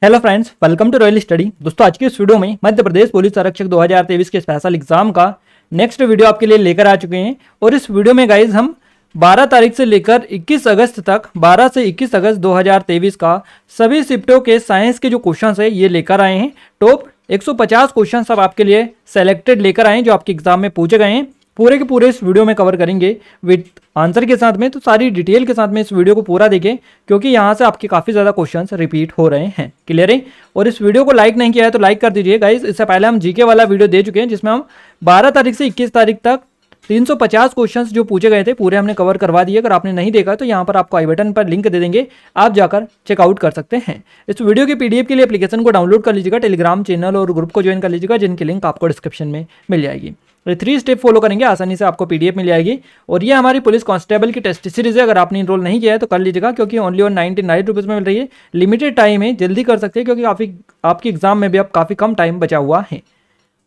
Hello friends, welcome to Royal Study. दोस्तों, आज की इस वीडियो में मध्य प्रदेश पुलिस आरक्षक 2023 के स्पेशल एग्जाम का नेक्स्ट वीडियो आपके लिए लेकर आ चुके हैं। और इस वीडियो में गाइज हम 12 तारीख से लेकर 21 अगस्त तक 12 से 21 अगस्त 2023 का सभी शिफ्टों के साइंस के जो क्वेश्चंस है ये लेकर आए हैं। टॉप 150 क्वेश्चन सब आपके लिए सेलेक्टेड लेकर आए हैं जो आपके एग्जाम में पूछे गए हैं। पूरे के पूरे इस वीडियो में कवर करेंगे विद आंसर के साथ में, तो सारी डिटेल के साथ में इस वीडियो को पूरा देखें क्योंकि यहाँ से आपके काफ़ी ज़्यादा क्वेश्चंस रिपीट हो रहे हैं। क्लियर है? और इस वीडियो को लाइक नहीं किया है तो लाइक कर दीजिए गाइस। इससे पहले हम जीके वाला वीडियो दे चुके हैं जिसमें हम 12 तारीख से 21 तारीख तक 350 क्वेश्चंस जो पूछे गए थे पूरे हमने कवर करवा दिए। अगर आपने नहीं देखा तो यहाँ पर आपको आई बटन पर लिंक दे देंगे, आप जाकर चेकआउट कर सकते हैं। इस वीडियो की पीडीएफ के लिए एप्लीकेशन को डाउनलोड कर लीजिएगा, टेलीग्राम चैनल और ग्रुप को ज्वाइन कर लीजिएगा जिनकी लिंक आपको डिस्क्रिप्शन में मिल जाएगी। ये 3 स्टेप फॉलो करेंगे, आसानी से आपको पीडीएफ मिल जाएगी। और ये हमारी पुलिस कांस्टेबल की टेस्ट सीरीज है, अगर आपने इनरोल नहीं किया है तो कर लीजिएगा क्योंकि ओनली ऑन 99 रुपीज़ में मिल रही है। लिमिटेड टाइम है, जल्दी कर सकते हैं क्योंकि आपकी एग्जाम में भी अब काफ़ी कम टाइम बचा हुआ है।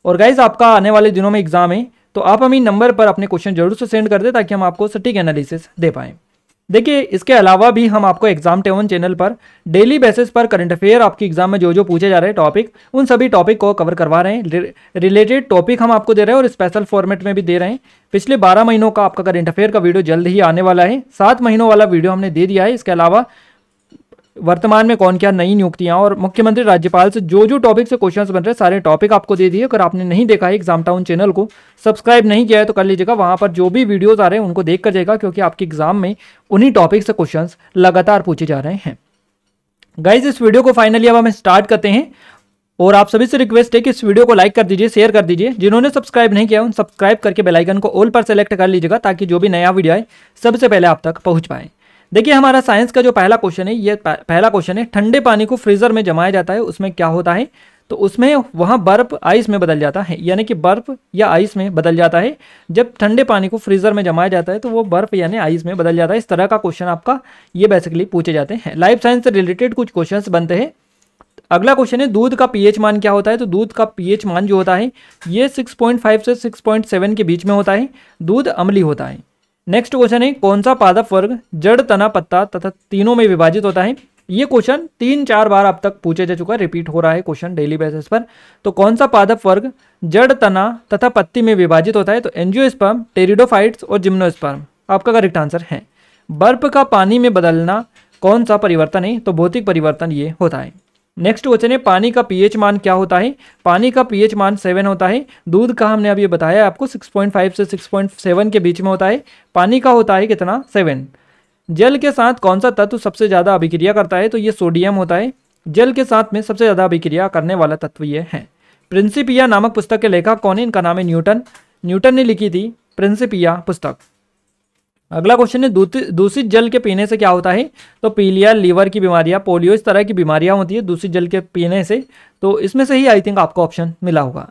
और गाइज आपका आने वाले दिनों में एग्जाम है तो आप हमें नंबर पर अपने क्वेश्चन जरूर से सेंड कर दें ताकि हम आपको सटीक एनालिसिस दे पाएँ। देखिए, इसके अलावा भी हम आपको एग्जाम टेवन चैनल पर डेली बेसिस पर करंट अफेयर आपके एग्जाम में जो पूछे जा रहे हैं टॉपिक, उन सभी टॉपिक को कवर करवा रहे हैं। रिलेटेड टॉपिक हम आपको दे रहे हैं और स्पेशल फॉर्मेट में भी दे रहे हैं। पिछले 12 महीनों का आपका करंट अफेयर का वीडियो जल्द ही आने वाला है। 7 महीनों वाला वीडियो हमने दे दिया है। इसके अलावा वर्तमान में कौन क्या नई नियुक्तियां और मुख्यमंत्री राज्यपाल से जो टॉपिक से क्वेश्चंस बन रहे हैं सारे टॉपिक आपको दे दिए। अगर आपने नहीं देखा है एग्जाम टाउन चैनल को सब्सक्राइब नहीं किया है तो कर लीजिएगा, वहां पर जो भी वीडियोस आ रहे हैं उनको देख कर जाएगा क्योंकि आपके एग्जाम में उन्हीं टॉपिक से क्वेश्चंस लगातार पूछे जा रहे हैं। गाइज, इस वीडियो को फाइनली अब हम स्टार्ट करते हैं और आप सभी से रिक्वेस्ट है कि इस वीडियो को लाइक कर दीजिए, शेयर कर दीजिए। जिन्होंने सब्सक्राइब नहीं किया उन सब्सक्राइब करके बेल आइकन को ऑल पर सेलेक्ट कर लीजिएगा ताकि जो भी नया वीडियो आए सबसे पहले आप तक पहुंच पाए। देखिए, हमारा साइंस का जो पहला क्वेश्चन है, ये पहला क्वेश्चन है, ठंडे पानी को फ्रीजर में जमाया जाता है, उसमें क्या होता है? तो उसमें वहाँ बर्फ आइस में बदल जाता है, यानी कि बर्फ या आइस में बदल जाता है। जब ठंडे पानी को फ्रीजर में जमाया जाता है तो वो बर्फ यानी आइस में बदल जाता है। इस तरह का क्वेश्चन आपका ये बेसिकली पूछे जाते हैं। लाइफ साइंस से रिलेटेड कुछ क्वेश्चन बनते हैं। अगला क्वेश्चन है, दूध का पीएच मान क्या होता है? तो दूध का पीएच मान जो होता है ये 6.5 से 6.7 के बीच में होता है। दूध अम्लीय होता है। नेक्स्ट क्वेश्चन है, कौन सा पादप वर्ग जड़, तना, पत्ता तथा तीनों में विभाजित होता है? ये क्वेश्चन 3-4 बार अब तक पूछा जा चुका है, रिपीट हो रहा है क्वेश्चन डेली बेसिस पर। तो कौन सा पादप वर्ग जड़, तना तथा पत्ती में विभाजित होता है? तो एंजियोस्पर्म, टेरिडोफाइट्स और जिम्नोस्पर्म आपका करेक्ट आंसर है। बर्फ का पानी में बदलना कौन सा परिवर्तन है? तो भौतिक परिवर्तन ये होता है। नेक्स्ट क्वेश्चन है, पानी का पीएच मान क्या होता है? पानी का पीएच मान 7 होता है। दूध का हमने अभी बताया आपको 6.5 से 6.7 के बीच में होता है। पानी का होता है कितना? 7। जल के साथ कौन सा तत्व सबसे ज़्यादा अभिक्रिया करता है? तो ये सोडियम होता है। जल के साथ में सबसे ज़्यादा अभिक्रिया करने वाला तत्व ये है। प्रिंसिपिया नामक पुस्तक के लेखक कौन है? इनका नाम है न्यूटन। न्यूटन ने लिखी थी प्रिंसिपिया पुस्तक। अगला क्वेश्चन है, दूषित जल के पीने से क्या होता है? तो पीलिया, लीवर की बीमारियां, पोलियो, इस तरह की बीमारियां होती है दूषित जल के पीने से। तो इसमें से ही आई थिंक आपको ऑप्शन मिला होगा।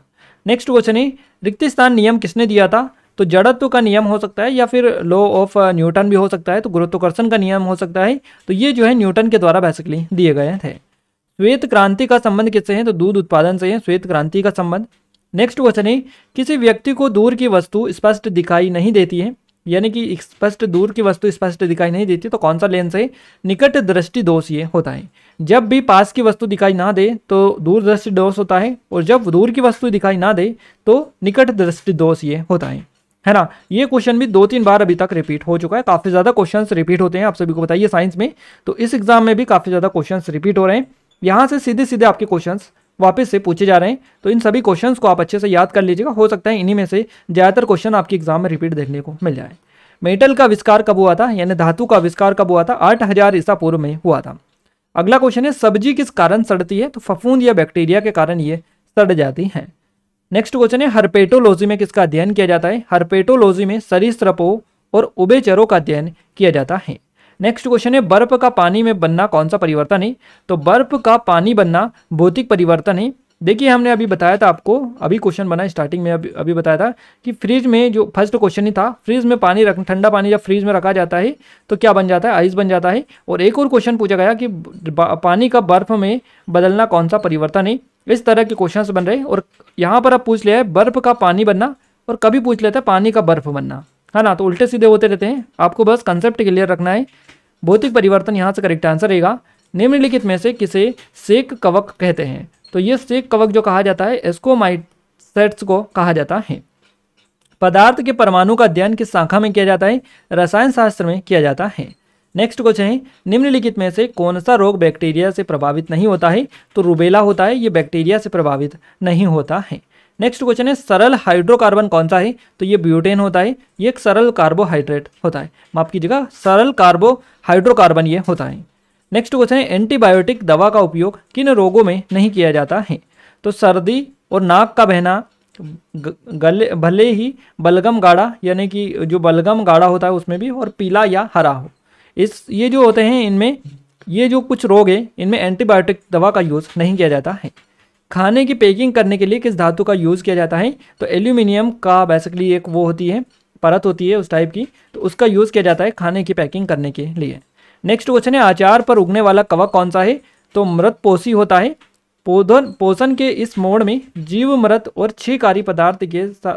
नेक्स्ट क्वेश्चन है, रिक्त स्थान नियम किसने दिया था? तो जड़त्व का नियम हो सकता है या फिर लॉ ऑफ न्यूटन भी हो सकता है, तो गुरुत्वाकर्षण का नियम हो सकता है। तो ये जो है न्यूटन के द्वारा बेसिकली दिए गए थे। श्वेत क्रांति का संबंध किससे है? तो दूध उत्पादन से है श्वेत क्रांति का संबंध। नेक्स्ट क्वेश्चन है, किसी व्यक्ति को दूर की वस्तु स्पष्ट दिखाई नहीं देती है, यानी कि स्पष्ट दूर की वस्तु स्पष्ट दिखाई नहीं देती, तो कौन सा लेंस है? निकट दृष्टि दोष ये होता है। जब भी पास की वस्तु दिखाई ना दे तो दूर दृष्टि दोष होता है, और जब दूर की वस्तु दिखाई ना दे तो निकट दृष्टि दोष ये होता है ना। ये क्वेश्चन भी 2-3 बार अभी तक रिपीट हो चुका है। काफी ज्यादा क्वेश्चंस रिपीट होते हैं, आप सभी को बताइए साइंस में। तो इस एग्जाम में भी काफी ज्यादा क्वेश्चंस रिपीट हो रहे हैं। यहाँ से सीधे सीधे आपके क्वेश्चंस वापस से पूछे जा रहे हैं। तो इन सभी क्वेश्चंस को आप अच्छे से याद कर लीजिएगा, हो सकता है इन्हीं में से ज्यादातर क्वेश्चन आपके एग्जाम में रिपीट देखने को मिल जाए। मेटल का आविष्कार कब हुआ था, यानी धातु का आविष्कार कब हुआ था? 8000 ईसा पूर्व में हुआ था। अगला क्वेश्चन है, सब्जी किस कारण सड़ती है? तो फफूंद या बैक्टीरिया के कारण ये सड़ जाती है। नेक्स्ट क्वेश्चन है, हर्पेटोलॉजी में किसका अध्ययन किया जाता है? हर्पेटोलॉजी में सरीसृपों और उभयचरों का अध्ययन किया जाता है। नेक्स्ट क्वेश्चन है, बर्फ का पानी में बनना कौन सा परिवर्तन है? तो बर्फ का पानी बनना भौतिक परिवर्तन है। देखिए, हमने अभी बताया था आपको, अभी क्वेश्चन बना स्टार्टिंग में अभी बताया था कि फ्रिज में जो फर्स्ट क्वेश्चन ही था, फ्रिज में पानी ठंडा पानी जब फ्रिज में रखा जाता है तो क्या बन जाता है? आइस बन जाता है। और एक और क्वेश्चन पूछा गया कि पानी का बर्फ में बदलना कौन सा परिवर्तन है? इस तरह के क्वेश्चन बन रहे हैं। और यहाँ पर अब पूछ लिया है बर्फ का पानी बनना, और कभी पूछ लेता है पानी का बर्फ बनना, है ना। तो उल्टे सीधे होते रहते हैं, आपको बस कंसेप्ट क्लियर रखना है। भौतिक परिवर्तन यहाँ से करेक्ट आंसर रहेगा। निम्नलिखित में से किसे सेक कवक कहते हैं? तो ये सेक कवक जो कहा जाता है एस्कोमाइसेट्स को कहा जाता है। पदार्थ के परमाणु का अध्ययन किस शाखा में किया जाता है? रसायन शास्त्र में किया जाता है। नेक्स्ट क्वेश्चन है, निम्नलिखित में से कौन सा रोग बैक्टीरिया से प्रभावित नहीं होता है? तो रूबेला होता है, ये बैक्टीरिया से प्रभावित नहीं होता है। नेक्स्ट क्वेश्चन है, सरल हाइड्रोकार्बन कौन सा है? तो ये ब्यूटेन होता है, ये एक सरल कार्बोहाइड्रेट होता है, माफ कीजिएगा सरल हाइड्रोकार्बन ये होता है। नेक्स्ट क्वेश्चन है, एंटीबायोटिक दवा का उपयोग किन रोगों में नहीं किया जाता है? तो सर्दी और नाक का बहना, गले भले ही बलगम गाढ़ा यानी कि जो बलगम गाढ़ा होता है उसमें भी, और पीला या हरा हो, ये जो होते हैं इनमें ये जो कुछ रोग है इनमें एंटीबायोटिक दवा का यूज़ नहीं किया जाता है। खाने की पैकिंग करने के लिए किस धातु का यूज़ किया जाता है? तो एल्यूमिनियम का बेसिकली एक वो होती है परत होती है उस टाइप की, तो उसका यूज़ किया जाता है खाने की पैकिंग करने के लिए। नेक्स्ट क्वेश्चन है, आचार पर उगने वाला कवक कौन सा है? तो मृतपोषी होता है। पोषण के इस मोड में जीव मृत और क्षयकारी पदार्थ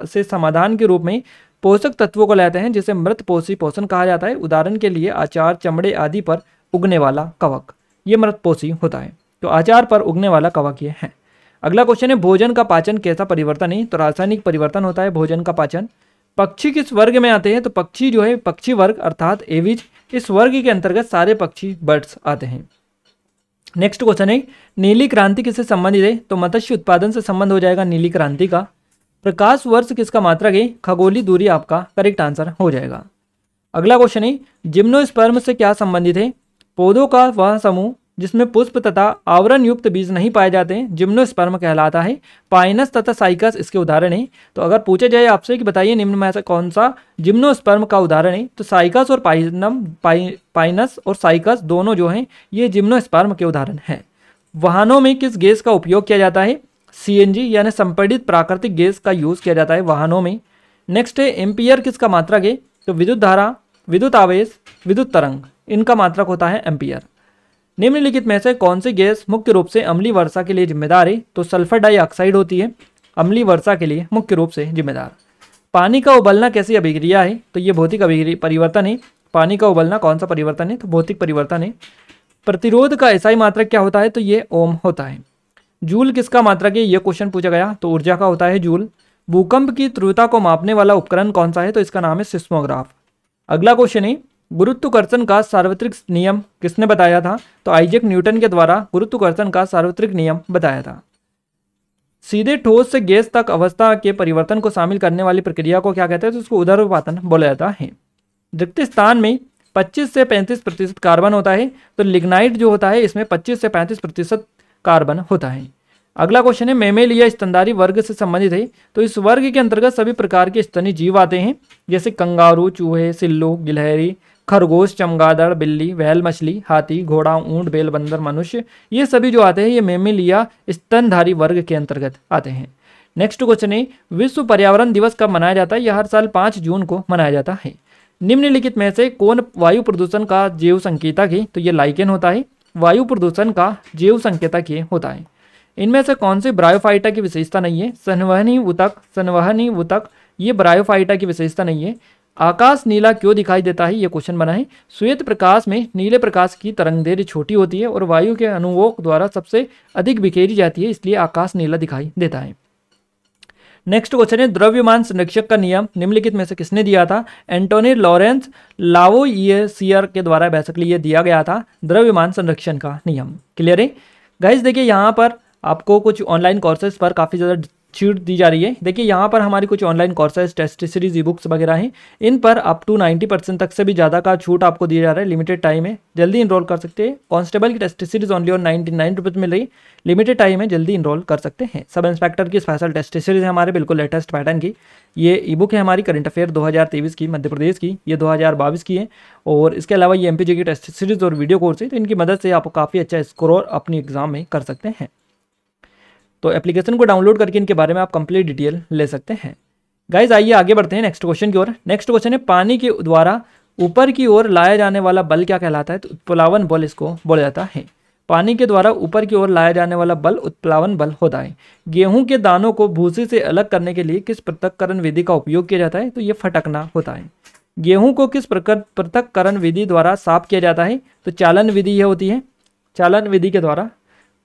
से समाधान के रूप में पोषक तत्वों को लेते हैं, जिसे मृतपोषी पोषण कहा जाता है। उदाहरण के लिए आचार, चमड़े आदि पर उगने वाला कवक ये मृतपोषी होता है। तो आचार पर उगने वाला कवक ये है। अगला क्वेश्चन है, भोजन का पाचन कैसा परिवर्तन है? तो रासायनिक परिवर्तन होता है भोजन का पाचन। पक्षी किस वर्ग में आते हैं? तो पक्षी जो है पक्षी वर्ग अर्थात एविज, इस वर्ग के अंतर्गत सारे पक्षी बर्ड्स आते हैं। नेक्स्ट क्वेश्चन है, नीली क्रांति किससे संबंधित है? तो मत्स्य उत्पादन से संबंध हो जाएगा नीली क्रांति का। प्रकाश वर्ष किसका मात्रक है? खगोलीय दूरी आपका करेक्ट आंसर हो जाएगा। अगला क्वेश्चन है, जिम्नोस्पर्म से क्या संबंधित है? पौधों का वह समूह जिसमें पुष्प तथा आवरण युक्त बीज नहीं पाए जाते हैं जिम्नोस्पर्म कहलाता है। पाइनस तथा साइकस इसके उदाहरण है। तो अगर पूछा जाए आपसे कि बताइए निम्न में से कौन सा जिम्नोस्पर्म का उदाहरण है, तो साइकस और पाइनस और साइकस दोनों जो हैं ये जिम्नोस्पर्म के उदाहरण हैं। वाहनों में किस गैस का उपयोग किया जाता है? सीएनजी यानी संपीड़ित प्राकृतिक गैस का यूज़ किया जाता है वाहनों में। नेक्स्ट है, एम्पियर किसका मात्रक है? तो विद्युत धारा, विद्युत आवेश, विद्युत तरंग, इनका मात्रक होता है एम्पियर। निम्नलिखित में से कौन सी गैस मुख्य रूप से अम्लीय वर्षा के लिए जिम्मेदार है? तो सल्फर डाइऑक्साइड होती है अम्लीय वर्षा के लिए मुख्य रूप से जिम्मेदार। पानी का उबलना कैसी अभिक्रिया है? तो ये भौतिक परिवर्तन है। पानी का उबलना कौन सा परिवर्तन है? तो भौतिक परिवर्तन है। प्रतिरोध का एसआई मात्रक क्या होता है? तो ये ओम होता है। जूल किसका मात्रक है? ये क्वेश्चन पूछा गया, तो ऊर्जा का होता है जूल। भूकंप की तीव्रता को मापने वाला उपकरण कौन सा है? तो इसका नाम है सिस्मोग्राफ। अगला क्वेश्चन है, गुरुत्वाकर्षण का सार्वत्रिक नियम किसने बताया था? तो आइजैक न्यूटन के द्वारा गुरुत्वाकर्षण का सार्वत्रिक नियम बताया था। सीधे ठोस से गैस तक अवस्था के परिवर्तन को शामिल करने वाली प्रक्रिया को क्या कहते हैं? तो उसको ऊर्ध्वपातन बोला जाता है। रिक्त स्थान में 25 से 35% कार्बन होता है। तो लिग्नाइट जो होता है इसमें 25 से 35% कार्बन होता है। अगला क्वेश्चन है, मेमेलिया स्तनधारी वर्ग से संबंधित है। तो इस वर्ग के अंतर्गत सभी प्रकार के स्तनी जीव आते हैं, जैसे कंगारू, चूहे, सिल्लू, गिलहरी, खरगोश, चमगादड़, बिल्ली, व्हेल मछली, हाथी, घोड़ा, ऊंट, बेल, बंदर, मनुष्य, ये सभी जो आते हैं ये मेमेलिया स्तनधारी वर्ग के अंतर्गत आते हैं। नेक्स्ट क्वेश्चन है, विश्व पर्यावरण दिवस कब मनाया जाता है? यह हर साल 5 जून को मनाया जाता है। निम्नलिखित में से कौन वायु प्रदूषण का जैव संकेतक है? तो ये लाइकेन होता है, वायु प्रदूषण का जैव संकेतक ये होता है। इनमें से कौन सी ब्रायोफाइटा की विशेषता नहीं है? संवहनी ऊतक ये ब्रायोफाइटा की विशेषता नहीं है। आकाश नीला क्यों दिखाई देता है? ये क्वेश्चन बना है। श्वेत प्रकाश में नीले प्रकाश की तरंगदैर्घ्य छोटी होती है और वायु के अणुओं द्वारा सबसे अधिक बिखेरी जाती है, इसलिए आकाश नीला दिखाई देता है। नेक्स्ट क्वेश्चन है, द्रव्यमान संरक्षक का नियम निम्नलिखित में से किसने दिया था? एंटोनी लॉरेंस लावोइसियर के द्वारा बेसिकली ये दिया गया था द्रव्यमान संरक्षण का नियम। क्लियर है गाइस? देखिए यहाँ पर आपको कुछ ऑनलाइन कोर्सेज पर काफ़ी ज़्यादा छूट दी जा रही है। देखिए यहाँ पर हमारी कुछ online courses, test series, e books वगैरह हैं, इन पर अप टू 90% तक से भी ज़्यादा का छूट आपको दिया जा रहा है। लिमिटेड टाइम है, जल्दी इनरोल कर सकते हैं। कांस्टेबल की test series only on 99 rupees मिल रही, लिमिटेड टाइम है, जल्दी इनरोल कर सकते हैं। सब इंस्पेक्टर की स्पेशल टेस्ट सीरीज है हमारे बिल्कुल लेटेस्ट पैटर्न की। ये ई बुक है हमारी करंट अफेयर 2023 की मध्य प्रदेश की, ये 2022 की है। और इसके अलावा ये एमपीजी की टेस्ट सीरीज और वीडियो कोर्स है, तो इनकी मदद से आप काफ़ी अच्छा स्कोर अपनी एग्जाम में कर सकते हैं। तो एप्लीकेशन को डाउनलोड करके इनके बारे में आप कंप्लीट डिटेल ले सकते हैं। गाइज आइए आगे बढ़ते हैं नेक्स्ट क्वेश्चन की ओर। नेक्स्ट क्वेश्चन है, पानी के द्वारा ऊपर की ओर लाया जाने वाला बल क्या कहलाता है? तो उत्प्लावन बल इसको बोला जाता है। पानी के द्वारा ऊपर की ओर लाया जाने वाला बल उत्प्लावन बल होता है। गेहूं के दानों को भूसी से अलग करने के लिए किस पृथक्करण विधि का उपयोग किया जाता है? तो ये फटकना होता है। गेहूं को किस पृथक्करण विधि द्वारा साफ किया जाता है? तो चालन विधि यह होती है। चालन विधि के द्वारा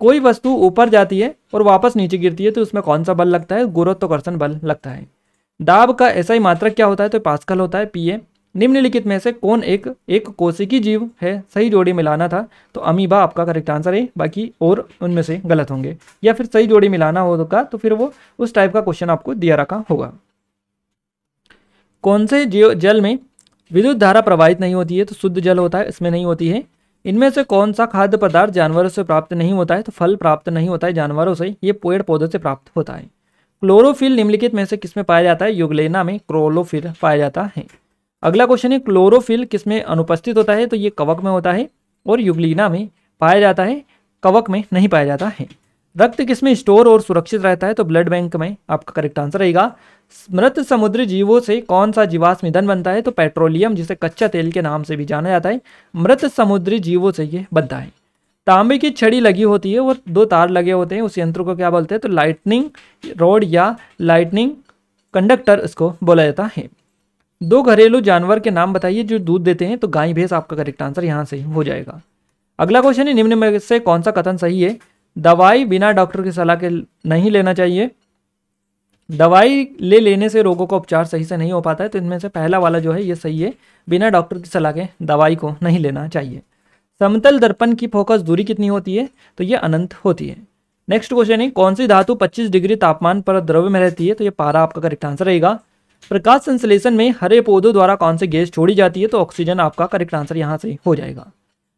कोई वस्तु ऊपर जाती है और वापस नीचे गिरती है तो उसमें कौन सा बल लगता है? गुरुत्वाकर्षण बल लगता है। दाब का एसआई मात्रक क्या होता है? तो पास्कल होता है, पीए। निम्नलिखित में से कौन एक कोशिकी जीव है? सही जोड़ी मिलाना था तो अमीबा आपका करेक्ट आंसर है, बाकी और उनमें से गलत होंगे, या फिर सही जोड़ी मिलाना होगा तो फिर वो उस टाइप का क्वेश्चन आपको दिया रखा होगा। कौन से जल में विद्युत धारा प्रवाहित नहीं होती है? तो शुद्ध जल होता है, इसमें नहीं होती है। इनमें से कौन सा खाद्य पदार्थ जानवरों से प्राप्त नहीं होता है? तो फल प्राप्त नहीं होता है जानवरों से, ये पेड़ पौधों से प्राप्त होता है। क्लोरोफिल निम्नलिखित में से किसमें पाया जाता है? यूग्लेना में क्लोरोफिल पाया जाता है। अगला क्वेश्चन है क्लोरोफिल किसमें अनुपस्थित होता है? तो ये कवक में होता है और यूग्लिना में पाया जाता है, कवक में नहीं पाया जाता है। रक्त किसमें स्टोर और सुरक्षित रहता है? तो ब्लड बैंक में आपका करेक्ट आंसर रहेगा। मृत समुद्री जीवों से कौन सा जीवाश्म ईंधन बनता है? तो पेट्रोलियम, जिसे कच्चा तेल के नाम से भी जाना जाता है, मृत समुद्री जीवों से ये बनता है। तांबे की छड़ी लगी होती है और 2 तार लगे होते हैं, उस यंत्र को क्या बोलते हैं? तो लाइटनिंग रॉड या लाइटनिंग कंडक्टर इसको बोला जाता है। 2 घरेलू जानवर के नाम बताइए जो दूध देते हैं? तो गाय भैंस आपका करेक्ट आंसर यहाँ से हो जाएगा। अगला क्वेश्चन है निम्न में से कौन सा कथन सही है? दवाई बिना डॉक्टर की सलाह के नहीं लेना चाहिए। दवाई ले लेने से रोगों का उपचार सही से नहीं हो पाता है, तो इनमें से पहला वाला जो है ये सही है, बिना डॉक्टर की सलाह के दवाई को नहीं लेना चाहिए। समतल दर्पण की फोकस दूरी कितनी होती है? तो ये अनंत होती है। नेक्स्ट क्वेश्चन है कौन सी धातु 25 डिग्री तापमान पर द्रव्य में रहती है? तो ये पारा आपका करेक्ट आंसर रहेगा। प्रकाश संश्लेषण में हरे पौधों द्वारा कौन सी गैस छोड़ी जाती है? तो ऑक्सीजन आपका करेक्ट आंसर यहाँ से हो जाएगा।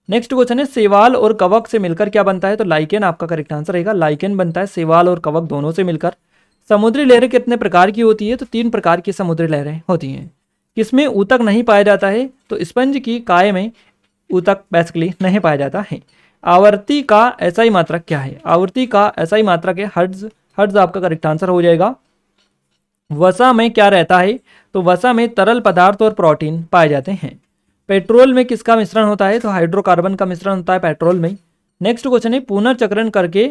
नेक्स्ट क्वेश्चन है शैवाल और कवक से मिलकर क्या बनता है? तो लाइकेन आपका करेक्ट आंसर रहेगा। लाइकेन बनता है शैवाल और कवक दोनों से मिलकर। समुद्री लहरें कितने प्रकार की होती है? तो 3 प्रकार की समुद्री लहरें होती हैं। किसमें ऊतक नहीं पाया जाता है? तो स्पंज की काय में ऊतक बेसिकली नहीं पाया जाता है। आवर्ती का एसआई मात्रक क्या है? आवर्ती का एसआई मात्रक है हर्ट्ज। हर्ट्ज आपका करेक्ट आंसर हो जाएगा। वसा में क्या रहता है? तो वसा में तरल पदार्थ और प्रोटीन पाए जाते हैं। पेट्रोल में किसका मिश्रण होता है? तो हाइड्रोकार्बन का मिश्रण होता है पेट्रोल में। नेक्स्ट क्वेश्चन है पुनर्चक्रण करके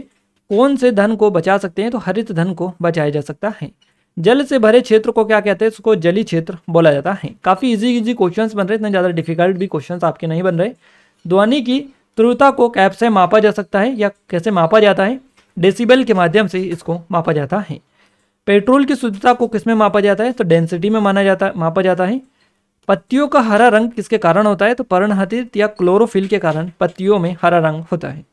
कौन से धन को बचा सकते हैं? तो हरित धन को बचाया जा सकता है। जल से भरे क्षेत्र को क्या कहते हैं? उसको जलीय क्षेत्र बोला जाता है। काफ़ी इजी क्वेश्चंस बन रहे, इतने ज़्यादा डिफिकल्ट भी क्वेश्चंस आपके नहीं बन रहे। ध्वनि की तीव्रता को कैसे मापा जा सकता है या कैसे मापा जाता है? डेसिबल के माध्यम से इसको मापा जाता है। पेट्रोल की शुद्धता को किसमें मापा जाता है? तो डेंसिटी में मापा जाता है। पत्तियों का हरा रंग किसके कारण होता है? तो पर्णहरित या क्लोरोफिल के कारण पत्तियों में हरा रंग होता है।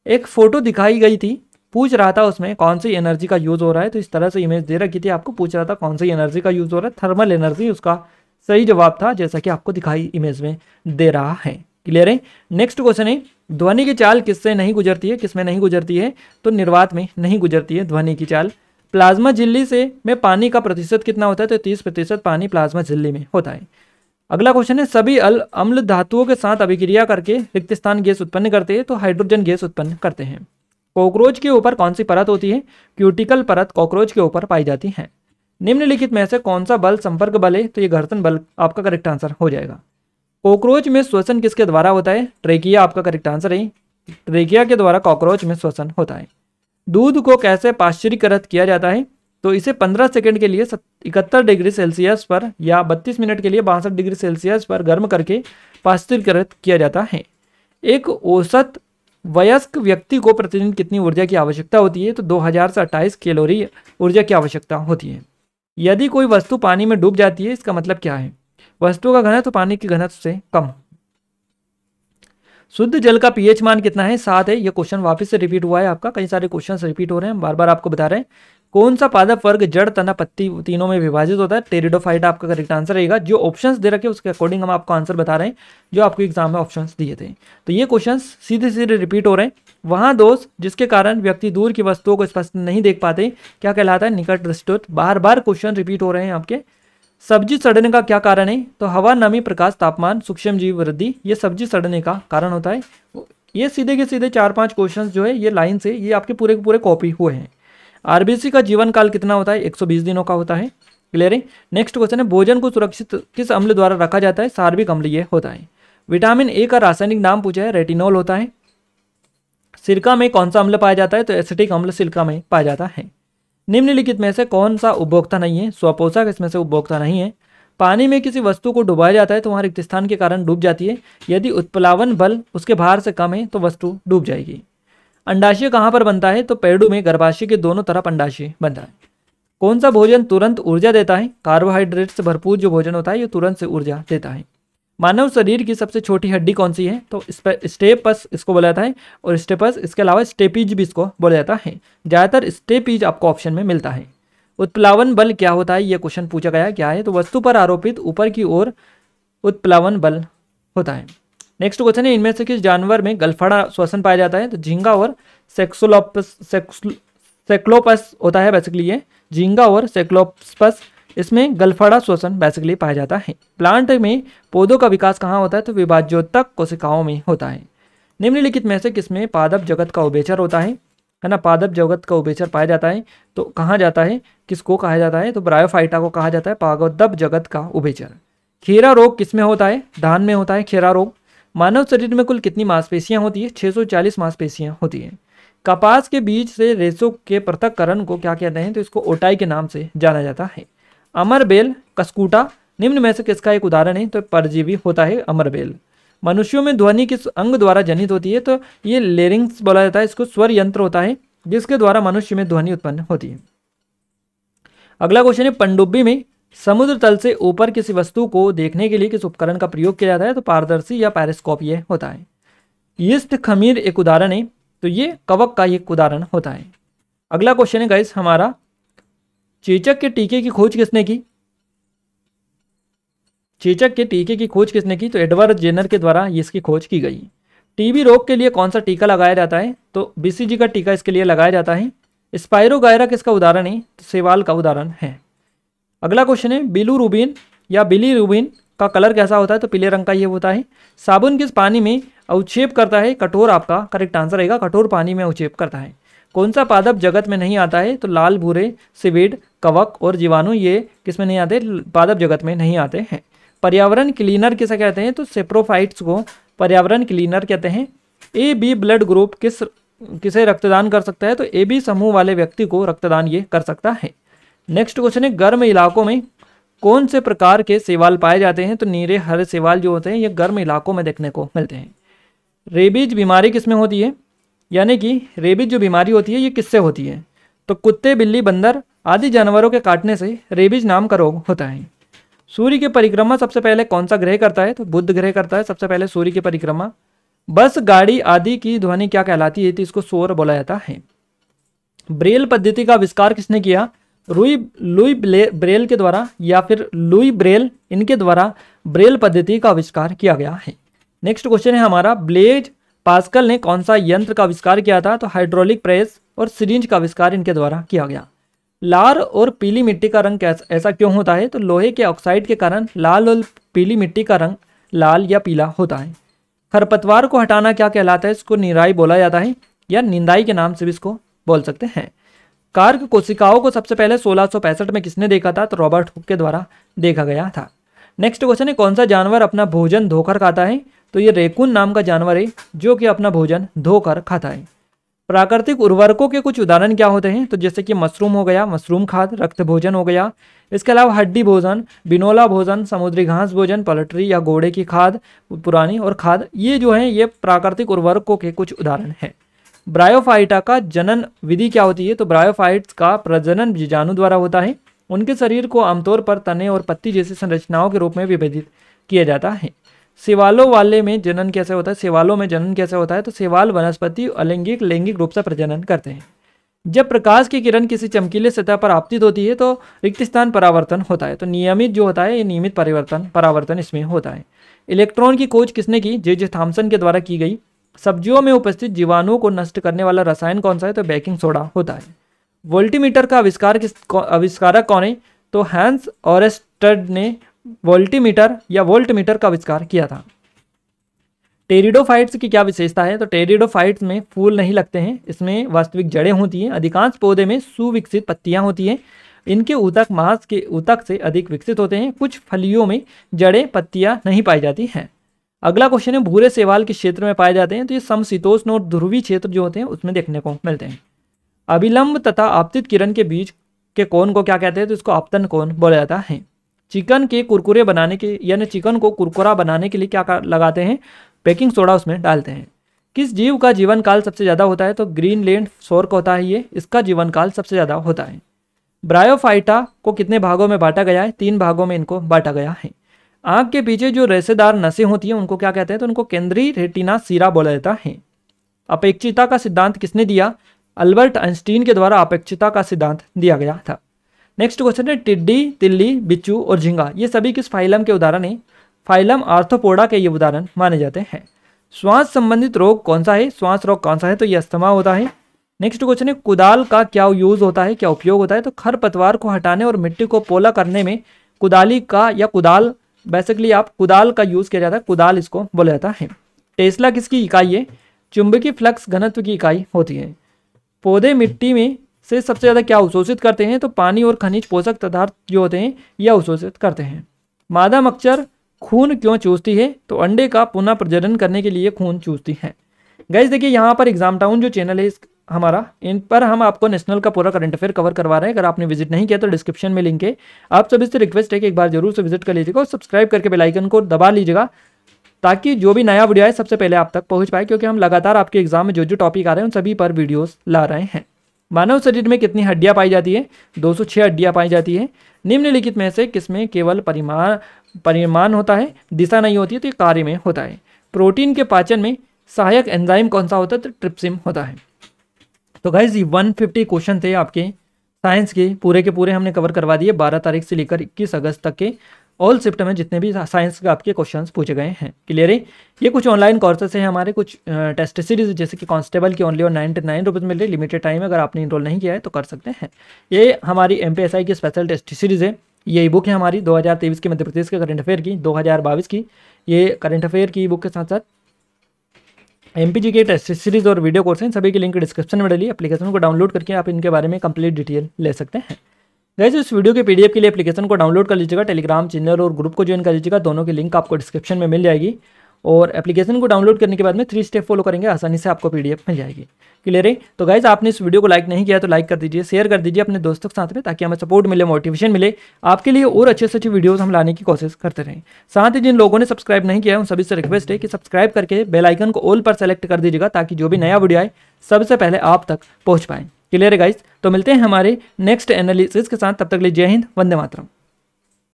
एक फोटो दिखाई गई थी, पूछ रहा था उसमें कौन सी एनर्जी का यूज़ हो रहा है। तो इस तरह से इमेज दे रखी थी, आपको पूछ रहा था कौन सी एनर्जी का यूज़ हो रहा है। थर्मल एनर्जी उसका सही जवाब था, जैसा कि आपको दिखाई इमेज में दे रहा है। क्लियर है। नेक्स्ट क्वेश्चन है ध्वनि की चाल किससे नहीं गुजरती है? किसमें नहीं गुजरती है? तो निर्वात में नहीं गुजरती है ध्वनि की चाल। प्लाज्मा झिल्ली से में पानी का प्रतिशत कितना होता है? तो 30% पानी प्लाज्मा झिल्ली में होता है। अगला क्वेश्चन है सभी अम्ल धातुओं के साथ अभिक्रिया करके रिक्त स्थान गैस उत्पन्न करते हैं, तो हाइड्रोजन गैस उत्पन्न करते हैं। कॉकरोच के ऊपर कौन सी परत होती है? क्यूटिकल परत कॉकरोच के ऊपर पाई जाती है। निम्नलिखित में से कौन सा बल संपर्क बल है? तो ये घर्षण बल आपका करेक्ट आंसर हो जाएगा। कॉकरोच में श्वसन किसके द्वारा होता है? ट्रेकिया आपका करेक्ट आंसर है। ट्रेकिया के द्वारा कॉकरोच में श्वसन होता है। दूध को कैसे पाश्चरीकृत किया जाता है? तो इसे 15 सेकंड के लिए 71 डिग्री सेल्सियस पर या 32 मिनट के लिए 62 डिग्री सेल्सियस पर गर्म करके पाश्चरीकृत किया जाता है। एक औसत वयस्क व्यक्ति को प्रतिदिन कितनी ऊर्जा की आवश्यकता होती है? तो 2000 से 28 कैलोरी ऊर्जा की आवश्यकता होती है। यदि कोई वस्तु पानी में डूब जाती है, इसका मतलब क्या है? वस्तु का घनत्व पानी की घनत्व से कम। शुद्ध जल का पीएच मान कितना है? 7 है। ये क्वेश्चन वापस से रिपीट हुआ है आपका, कई सारे क्वेश्चन रिपीट हो रहे हैं, बार बार आपको बता रहे हैं। कौन सा पादप वर्ग जड़, तना, पत्ती तीनों में विभाजित होता है? टेरिडोफाइटा आपका करेक्ट आंसर रहेगा। जो ऑप्शंस दे रखे उसके अकॉर्डिंग हम आपको आंसर बता रहे हैं, जो आपको एग्जाम में ऑप्शंस दिए थे। तो ये क्वेश्चंस सीधे सीधे रिपीट हो रहे हैं। वहाँ दोष जिसके कारण व्यक्ति दूर की वस्तुओं को स्पष्ट नहीं देख पाते क्या कहलाता है? निकट दृष्टि। बार बार क्वेश्चन रिपीट हो रहे हैं आपके। सब्जी सड़ने का क्या कारण है? तो हवा, नमी, प्रकाश, तापमान, सूक्ष्म जीव वृद्धि, ये सब्जी सड़ने का कारण होता है। ये सीधे के सीधे 4-5 क्वेश्चंस जो है ये लाइन से ये आपके पूरे के पूरे कॉपी हुए हैं। आरबीसी का जीवन काल कितना होता है? 120 दिनों का होता है। क्लियर है। नेक्स्ट क्वेश्चन है भोजन को सुरक्षित किस अम्ल द्वारा रखा जाता है? सार्विक अम्ल ये होता है। विटामिन ए का रासायनिक नाम पूछा है, रेटिनॉल होता है। सिरका में कौन सा अम्ल पाया जाता है? तो एसिटिक अम्ल सिरका में पाया जाता है। निम्नलिखित में से कौन सा उपभोक्ता नहीं है? स्वपोषक इसमें से उपभोक्ता नहीं है। पानी में किसी वस्तु को डुबाया जाता है तो वहाँ रिक्त स्थान के कारण डूब जाती है। यदि उत्प्लावन बल उसके भार से कम है तो वस्तु डूब जाएगी। अंडाशय कहाँ पर बनता है? तो पेड़ों में गर्भाशय के दोनों तरफ अंडाशय बनता है। कौन सा भोजन तुरंत ऊर्जा देता है? कार्बोहाइड्रेट से भरपूर जो भोजन होता है ये तुरंत से ऊर्जा देता है। मानव शरीर की सबसे छोटी हड्डी कौन सी है? तो स्टेपस इसको बोला जाता है, और स्टेपस इसके अलावा स्टेपीज भी इसको बोला जाता है। ज़्यादातर स्टेपीज आपको ऑप्शन में मिलता है। उत्प्लावन बल क्या होता है? ये क्वेश्चन पूछा गया क्या है? तो वस्तु पर आरोपित ऊपर की ओर उत्प्लावन बल होता है। नेक्स्ट क्वेश्चन है, इनमें से किस जानवर में गलफड़ा श्वसन पाया जाता है? तो झींगा और सेक्लोपस होता है बेसिकली ये। झींगा और सेक्लोपस इसमें गलफड़ा श्वसन बेसिकली पाया जाता है। प्लांट में पौधों का विकास कहाँ होता है? तो विभाज्योतक कोशिकाओं में होता है। निम्नलिखित में से किसमें पादप जगत का उभयचर होता है ना? पादप जगत का उभयचर पाया जाता है तो कहाँ जाता है, किसको कहा जाता है? तो ब्रायोफाइटा को कहा जाता है पादप जगत का उभयचर। खीरा रोग किसमें होता है? धान में होता है खीरा रोग। मानव शरीर में कुल कितनी मांसपेशियां होती है? 640 मांसपेशियां होती हैं। कपास के बीज से रेशों के पृथक्करण को क्या कहते हैं? तो इसको ओटाई के नाम से जाना जाता है। अमरबेल, कस्कूटा निम्न में से किसका एक उदाहरण है? तो परजीवी होता है अमरबेल। मनुष्यों में ध्वनि किस अंग द्वारा जनित होती है? तो ये लेरिंग्स बोला जाता है, इसको स्वर यंत्र होता है जिसके द्वारा मनुष्य में ध्वनि उत्पन्न होती है। अगला क्वेश्चन है, पनडुब्बी में समुद्र तल से ऊपर किसी वस्तु को देखने के लिए किस उपकरण का प्रयोग किया जाता है? तो पारदर्शी या पेरिस्कोप ये होता है। यीस्ट खमीर एक उदाहरण है, तो ये कवक का एक उदाहरण होता है। अगला क्वेश्चन है गाइस हमारा, चेचक के टीके की खोज किसने की? चेचक के टीके की खोज किसने की? तो एडवर्ड जेनर के द्वारा इसकी खोज की गई। टीबी रोग के लिए कौन सा टीका लगाया जाता है? तो बीसीजी का टीका इसके लिए लगाया जाता है। स्पाइरोगायरा किसका उदाहरण है? तो सेवाल का उदाहरण है। अगला क्वेश्चन है, बिलुरुबिन या बिलीरुबिन का कलर कैसा होता है? तो पीले रंग का ये होता है। साबुन किस पानी में अवक्षेप करता है? कठोर आपका करेक्ट आंसर रहेगा, कठोर पानी में अवक्षेप करता है। कौन सा पादप जगत में नहीं आता है? तो लाल भूरे सीवीड, कवक और जीवाणु ये किस में नहीं आते? पादप जगत में नहीं आते हैं। पर्यावरण क्लीनर किसे कहते हैं? तो सेप्रोफाइट्स को पर्यावरण क्लीनर कहते हैं। ए बी ब्लड ग्रुप किसे रक्तदान कर सकता है? तो ए बी समूह वाले व्यक्ति को रक्तदान ये कर सकता है। नेक्स्ट क्वेश्चन है, गर्म इलाकों में कौन से प्रकार के शैवाल पाए जाते हैं? तो नीरे हरे शैवाल जो होते हैं ये गर्म इलाकों में देखने को मिलते हैं। रेबीज बीमारी किसमें होती है? यानी कि रेबीज जो बीमारी होती है ये किससे होती है? तो कुत्ते, बिल्ली, बंदर आदि जानवरों के काटने से रेबीज नाम का रोग होता है। सूर्य की परिक्रमा सबसे पहले कौन सा ग्रह करता है? तो बुध ग्रह करता है सबसे पहले सूर्य की परिक्रमा। बस, गाड़ी आदि की ध्वनि क्या कहलाती है? तो इसको शोर बोला जाता है। ब्रेल पद्धति का आविष्कार किसने किया? लुई ब्रेल के द्वारा या फिर लुई ब्रेल, इनके द्वारा ब्रेल पद्धति का आविष्कार किया गया है। नेक्स्ट क्वेश्चन है हमारा, ब्लेज पास्कल ने कौन सा यंत्र का आविष्कार किया था? तो हाइड्रोलिक प्रेस और सिरिंज का आविष्कार इनके द्वारा किया गया। लाल और पीली मिट्टी का रंग ऐसा क्यों होता है? तो लोहे के ऑक्साइड के कारण लाल और पीली मिट्टी का रंग लाल या पीला होता है। खरपतवार को हटाना क्या कहलाता है? इसको निराई बोला जाता है या निंदाई के नाम से भी इसको बोल सकते हैं। कार्क कोशिकाओं को सबसे पहले 1665 में किसने देखा था? तो रॉबर्ट हुक के द्वारा देखा गया था। नेक्स्ट क्वेश्चन है, कौन सा जानवर अपना भोजन धोकर खाता है? तो ये रेकून नाम का जानवर है जो कि अपना भोजन धोकर खाता है। प्राकृतिक उर्वरकों के कुछ उदाहरण क्या होते हैं? तो जैसे कि मशरूम हो गया, मशरूम खाद, रक्त भोजन हो गया। इसके अलावा हड्डी भोजन, बिनोला भोजन, समुद्री घास भोजन, पोल्ट्री या घोड़े की खाद पुरानी और खाद, ये जो है ये प्राकृतिक उर्वरकों के कुछ उदाहरण हैं। ब्रायोफाइटा का जनन विधि क्या होती है? तो ब्रायोफाइट्स का प्रजनन बीजाणु द्वारा होता है। उनके शरीर को आमतौर पर तने और पत्ती जैसी संरचनाओं के रूप में विभेदित किया जाता है। शैवालों वाले में जनन कैसे होता है? शैवालों में जनन कैसे होता है? तो शैवाल वनस्पति अलैंगिक लैंगिक रूप से प्रजनन करते हैं। जब प्रकाश की किरण किसी चमकीले सतह पर आपतित होती है तो रिक्त स्थान परावर्तन होता है। तो नियमित जो होता है ये नियमित परावर्तन इसमें होता है। इलेक्ट्रॉन की खोज किसने की? जे थॉमसन के द्वारा की गई। सब्जियों में उपस्थित जीवाणुओं को नष्ट करने वाला रसायन कौन सा है? तो बेकिंग सोडा होता है। वोल्टीमीटर का आविष्कारक कौन है? तो हैंस ओरेस्टेड ने वोल्टमीटर का आविष्कार किया था। टेरिडोफाइट्स की क्या विशेषता है? तो टेरिडोफाइट्स में फूल नहीं लगते हैं, इसमें वास्तविक जड़ें होती हैं। अधिकांश पौधे में सुविकसित पत्तियां होती हैं। इनके ऊतक मांस के ऊतक से अधिक विकसित होते हैं। कुछ फलियों में जड़ें पत्तियां नहीं पाई जाती हैं। अगला क्वेश्चन है, भूरे शैवाल किस क्षेत्र में पाए जाते हैं? तो ये समशीतोष्ण और ध्रुवीय क्षेत्र जो होते हैं उसमें देखने को मिलते हैं। अभिलंब तथा आपतित किरण के बीच के कोण को क्या कहते हैं? तो इसको आपतन कोण बोला जाता है। चिकन के कुरकुरे बनाने के यानी चिकन को कुरकुरा बनाने के लिए क्या लगाते हैं, बेकिंग सोडा उसमें डालते हैं। किस जीव का जीवन काल सबसे ज़्यादा होता है, तो ग्रीनलैंड शोर्क होता है ये, इसका जीवन काल सबसे ज़्यादा होता है। ब्रायोफाइटा को कितने भागों में बांटा गया है, 3 भागों में इनको बांटा गया है। आँख के पीछे जो रेशेदार नसें होती हैं उनको क्या कहते हैं, तो उनको केंद्रीय रेटिना सिरा बोला जाता है। अपेक्षिता का सिद्धांत किसने दिया, अल्बर्ट आइंस्टीन के द्वारा अपेक्षिता का सिद्धांत दिया गया था। नेक्स्ट क्वेश्चन है टिड्डी, तिल्ली, बिच्छू और झींगा ये सभी किस फाइलम के उदाहरण हैं, फाइलम आर्थ्रोपोडा के ये उदाहरण माने जाते हैं। श्वास संबंधित रोग कौन सा है, श्वास रोग कौन सा है, तो ये अस्थमा होता है। नेक्स्ट क्वेश्चन है कुदाल का क्या यूज होता है, क्या उपयोग होता है, तो खरपतवार को हटाने और मिट्टी को पोला करने में कुदाली का या कुदाल, बेसिकली आप कुदाल का यूज किया जाता है, कुदाल इसको बोला जाता है। टेस्ला किसकी इकाई है, चुंबकीय फ्लक्स घनत्व की इकाई होती है। पौधे मिट्टी में से सबसे ज़्यादा क्या अवशोषित करते हैं, तो पानी और खनिज पोषक पदार्थ जो होते हैं ये अवशोषित करते हैं। मादा मच्छर खून क्यों चूसती है, तो अंडे का पुनः प्रजनन करने के लिए खून चूसती है। गाइस देखिए यहाँ पर एग्जाम टाउन जो चैनल है हमारा, इन पर हम आपको नेशनल का पूरा करंट अफेयर कवर करवा रहे हैं। अगर आपने विजिट नहीं किया तो डिस्क्रिप्शन में लिंक है, आप सभी से रिक्वेस्ट है कि एक बार जरूर से विजिट कर लीजिएगा और सब्सक्राइब करके बेल आइकन को दबा लीजिएगा ताकि जो भी नया वीडियो आए सबसे पहले आप तक पहुंच पाए, क्योंकि हम लगातार आपके एग्जाम में जो जो टॉपिक आ रहे हैं उन सभी पर वीडियोस ला रहे हैं। मानव शरीर में कितनी हड्डियां पाई जाती है, 206 हड्डियां पाई जाती है। निम्नलिखित में से किसमें केवल परिमाण होता है, दिशा नहीं होती है, तो ये कार्य में होता है। प्रोटीन के पाचन में सहायक एंजाइम कौन सा होता है, तो ट्रिप्सिन होता है। तो गाइज 150 क्वेश्चन थे आपके साइंस के पूरे हमने कवर करवा दिए 12 तारीख से लेकर 21 अगस्त तक के ऑल शिफ्ट में जितने भी साइंस के आपके क्वेश्चंस पूछे गए हैं। क्लियर है। ये कुछ ऑनलाइन कोर्सेस हैं हमारे, कुछ टेस्ट सीरीज जैसे कि कांस्टेबल की ओनली और 99 रुपीज़ मिल रही, लिमिटेड टाइम है, अगर आपने इनरोल नहीं किया है तो कर सकते हैं। ये हमारी MPSI की स्पेशल टेस्ट सीरीज़ है। ये बुक है हमारी 2023 के मध्य प्रदेश के करंट अफेयर की, 2022 की ये करंट अफेयर की बुक के साथ साथ MPG के टेस्ट सीरीज और वीडियो कोर्स हैं, सभी की लिंक डिस्क्रिप्शन में डाली। एप्लीकेशन को डाउनलोड करके आप इनके बारे में कंप्लीट डिटेल ले सकते हैं। गाइस इस वीडियो के PDF के लिए एप्लीकेशन को डाउनलोड कर लीजिएगा, टेलीग्राम चैनल और ग्रुप को ज्वाइन कर लीजिएगा, दोनों की लिंक आपको डिस्क्रिप्शन में मिल जाएगी। और एप्लीकेशन को डाउनलोड करने के बाद में 3 स्टेप फॉलो करेंगे, आसानी से आपको PDF मिल जाएगी। क्लियर है। तो गाइस आपने इस वीडियो को लाइक नहीं किया तो लाइक कर दीजिए, शेयर कर दीजिए अपने दोस्तों के साथ में, ताकि हमें सपोर्ट मिले, मोटिवेशन मिले, आपके लिए और अच्छे से अच्छी वीडियोस हम लाने की कोशिश करते रहें। साथ ही जिन लोगों ने सब्सक्राइब नहीं किया है उन सभी से रिक्वेस्ट है कि सब्सक्राइब करके बेल आइकन को ऑल पर सेलेक्ट कर दीजिएगा, ताकि जो भी नया वीडियो आए सबसे पहले आप तक पहुंच पाएं। क्लियर है गाइस। तो मिलते हैं हमारे नेक्स्ट एनालिसिस के साथ, तब तक के लिए जय हिंद, वंदे मातरम।